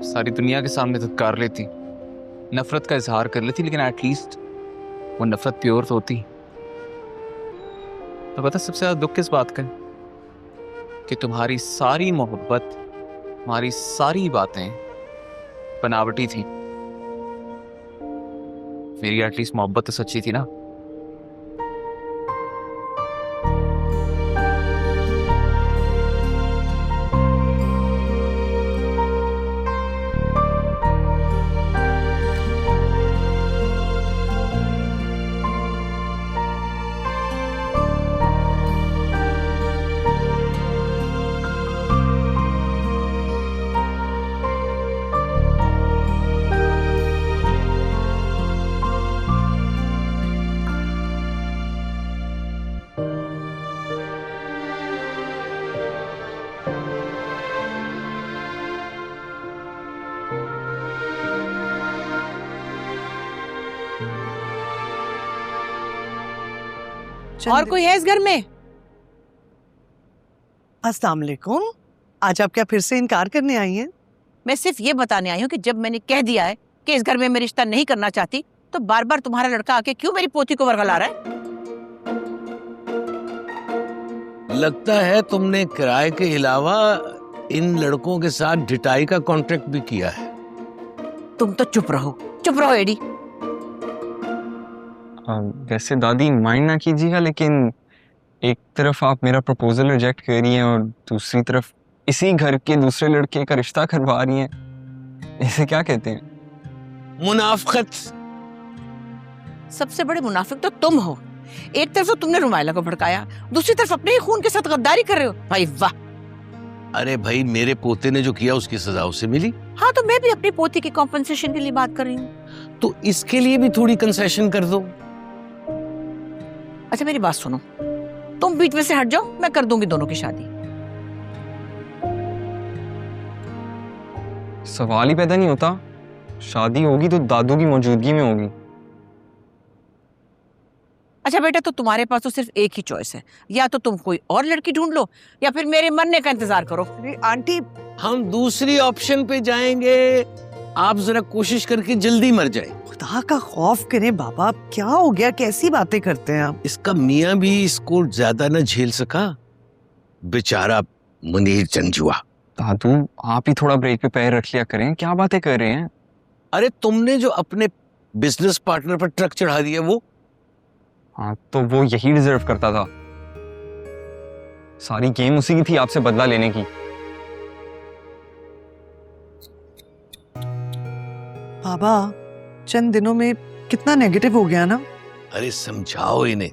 सारी दुनिया के सामने धुतकार लेती, नफरत का इजहार कर लेती, लेकिन एटलीस्ट वो नफरत प्योर तो होती। तो पता सबसे ज्यादा दुख किस बात का है? कि तुम्हारी सारी मोहब्बत, तुम्हारी सारी बातें बनावटी थी। मेरी एटलीस्ट मोहब्बत तो सच्ची थी ना। और कोई है इस घर में? अस्सलाम वालेकुम। आज आप क्या फिर से इनकार करने आई हैं? मैं सिर्फ ये बताने आई हूँ कि जब मैंने कह दिया है कि इस घर में मैं रिश्ता नहीं करना चाहती, तो बार बार तुम्हारा लड़का आके क्यों मेरी पोती को वर्गला रहा है? लगता है तुमने किराए के अलावा इन लड़कों के साथ ढिटाई का कॉन्ट्रैक्ट भी किया है। तुम तो चुप रहो एडी। वैसे दादी माइंड ना कीजिएगा, लेकिन एक तरफ आप मेरा प्रपोजल रिजेक्ट कर रही हैं और दूसरी तरफ इसी घर के दूसरे लड़के का रिश्ता करवा रही हैं। इसे क्या कहते हैं? मुनाफिकत। सबसे बड़े मुनाफिक तो तुम हो। एक तरफ तो तुमने रुमाइला को भड़काया, दूसरी तरफ अपने ही खून के साथ गद्दारी कर रहे हो। भाई वाह। अरे भाई, मेरे पोते ने जो किया उसकी सजा उसे मिली। हाँ, तो मैं भी अपनी पोती की कॉम्पनसेशन के लिए बात कर रही हूँ। तो इसके लिए भी थोड़ी कंसेशन कर दो। अच्छा मेरी बात सुनो, तुम बीच में से हट जाओ, मैं कर दूंगी दोनों की शादी। सवाल ही पैदा नहीं होता। शादी होगी तो दादू की मौजूदगी में होगी। अच्छा बेटा, तो तुम्हारे पास तो सिर्फ एक ही चॉइस है, या तो तुम कोई और लड़की ढूंढ लो या फिर मेरे मरने का इंतजार करो। अरे आंटी, हम दूसरी ऑप्शन पे जाएंगे। आप जरा कोशिश करके जल्दी मर जाए। खुदा का खौफ करें बाबा, क्या हो गया? कैसी बातें करते हैं आप? इसका मियाँ भी इसको ज्यादा न झेल सका, बेचारा मुनीर जंजुआ। दादू आप ही थोड़ा ब्रेक पे पैर रख लिया करें, क्या बातें कर रहे हैं? अरे तुमने जो अपने बिजनेस पार्टनर पर ट्रक चढ़ा दिया वो। हाँ तो वो यही डिजर्व करता था। सारी गेम उसी की थी आपसे बदला लेने की। बाबा, चंद दिनों में कितना नेगेटिव हो गया ना। अरे समझाओ इन्हें,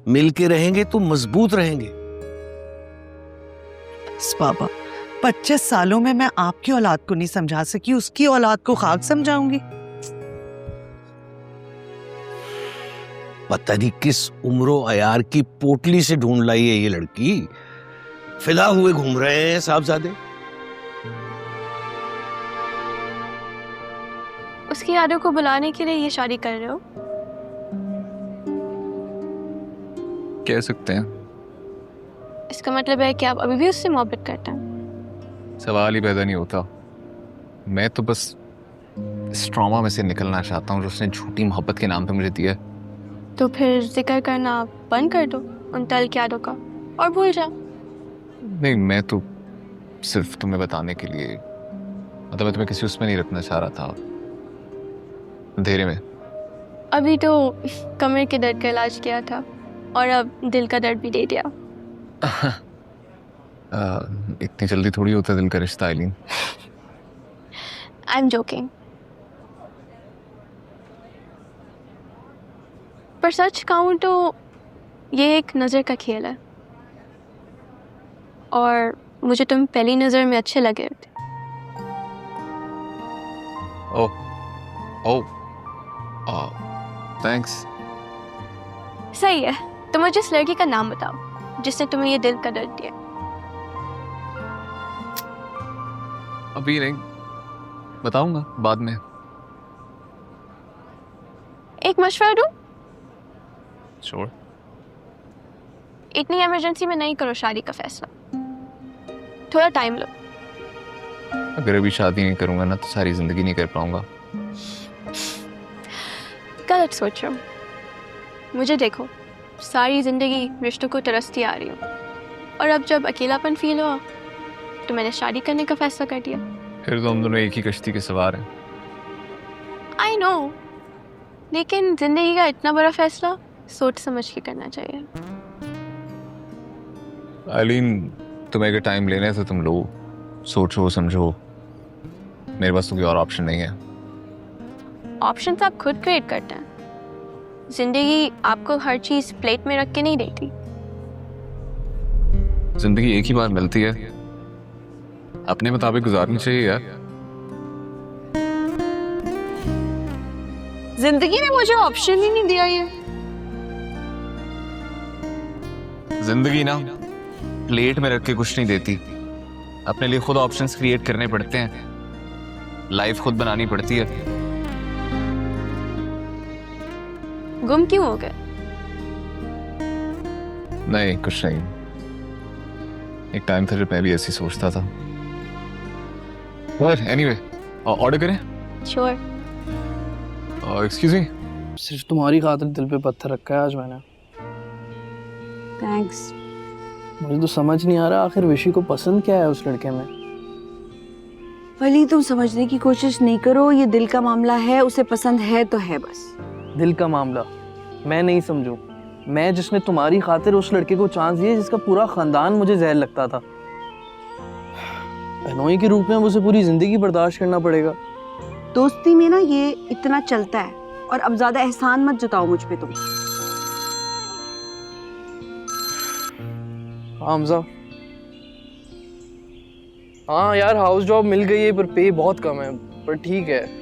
मिलके रहेंगे तो मजबूत रहेंगे। बाबा, 25 सालों में मैं आपकी औलाद को नहीं समझा सकी, उसकी औलाद को खाक समझाऊंगी? पता नहीं किस उम्रो अयार की पोटली से ढूंढ लाई है ये लड़की। फिदा हुए घूम रहे हैं साहबजादे। उसकी यादों को बुलाने के लिए ये शादी कर रहे हो? कह सकते हैं। इसका मतलब है कि आप अभी भी उससे मोहब्बत करते हैं? सवाल ही पैदा नहीं होता। मैं तो बस इस ट्रॉमा में से निकलना चाहता हूँ जो उसने झूठी मोहब्बत के नाम पे मुझे दिया है। तो फिर जिक्र करना बंद कर दो उन तल की यादों का और भूल जाओ। नहीं, मैं तो सिर्फ तुम्हें बताने के लिए, मतलब मैं तुम्हें किसी उसमें नहीं रखना चाह रहा था, अंधेरे में। अभी तो कमर के दर्द का इलाज किया था और अब दिल का दर्द भी दे दिया। इतनी जल्दी थोड़ी होता है दिल का रिश्ता आइलीन। I am joking. पर सच कहूँ तो ये एक नज़र का खेल है और मुझे तुम पहली नज़र में अच्छे लगे थे। ओह थैंक्स। सही है, तो मुझे इस लड़की का नाम बताओ जिसने तुम्हें ये दिल का दर्द दिया। अभी नहीं, बताऊंगा बाद में। एक मशवरा दूं? श्योर। इतनी इमरजेंसी में नहीं करो शादी का फैसला, थोड़ा टाइम लो। अगर अभी शादी नहीं करूंगा ना तो सारी जिंदगी नहीं कर पाऊंगा। गलत सोच रहा हूँ। मुझे देखो, सारी जिंदगी रिश्तों को तरसती आ रही हूँ, और अब जब अकेलापन फील हुआ तो मैंने शादी करने का फैसला कर दिया। फिर तो हम दोनों एक ही कश्ती के सवार हैं। आई नो, लेकिन जिंदगी का इतना बड़ा फैसला सोच समझ के करना चाहिए। आइलीन, तुम्हें अगर टाइम लेना है तो तुम लो, सोचो समझो। मेरे पास तो कोई और ऑप्शन नहीं है। ऑप्शंस आप खुद क्रिएट करते हैं। जिंदगी आपको हर चीज प्लेट में रख के नहीं देती। जिंदगी एक ही बार मिलती है, अपने मुताबिक गुजारनी चाहिए यार। जिंदगी ने मुझे ऑप्शन ही नहीं दिया ये। जिंदगी ना प्लेट में रख के कुछ नहीं देती, अपने लिए खुद ऑप्शंस क्रिएट करने पड़ते हैं, लाइफ खुद बनानी पड़ती है। गुम क्यों हो गए? नहीं, कुछ नहीं। एक टाइम था जब मैं भी ऐसी सोचता था। एनीवे, ऑर्डर करें? श्योर। Excuse me. सिर्फ तुम्हारी खातिर दिल पे पत्थर रखा है आज मैंने। थैंक्स। मुझे तो समझ नहीं आ रहा आखिर विशी को पसंद क्या है उस लड़के में। वली, तुम समझने की कोशिश नहीं करो, ये दिल का मामला है, उसे पसंद है तो है बस। दिल का मामला मैं नहीं समझू। मैं जिसने तुम्हारी खातिर उस लड़के को चांस दिया जिसका पूरा खानदान मुझे जहर लगता था, बहनोई के रूप में मुझे पूरी जिंदगी बर्दाश्त करना पड़ेगा। दोस्ती में ना ये इतना चलता है, और अब ज्यादा एहसान मत जताओ मुझ पे तुम। हमजा, हाँ यार, हाउस जॉब मिल गई है पर पे बहुत कम है, पर ठीक है।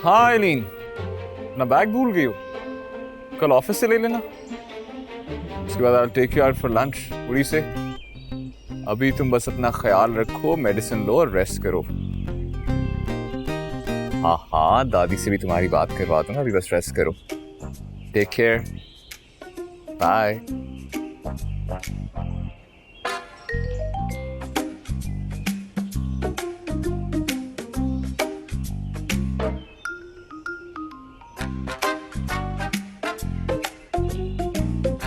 हाँ आइलीन, अपना बैग भूल गई हो, कल ऑफिस से ले लेना। उसके बाद I'll take you out for lunch पूरी से। अभी तुम बस अपना ख्याल रखो, मेडिसिन लो और रेस्ट करो। हाँ हाँ, दादी से भी तुम्हारी बात करवा दूंगा, अभी बस रेस्ट करो। Take care, bye.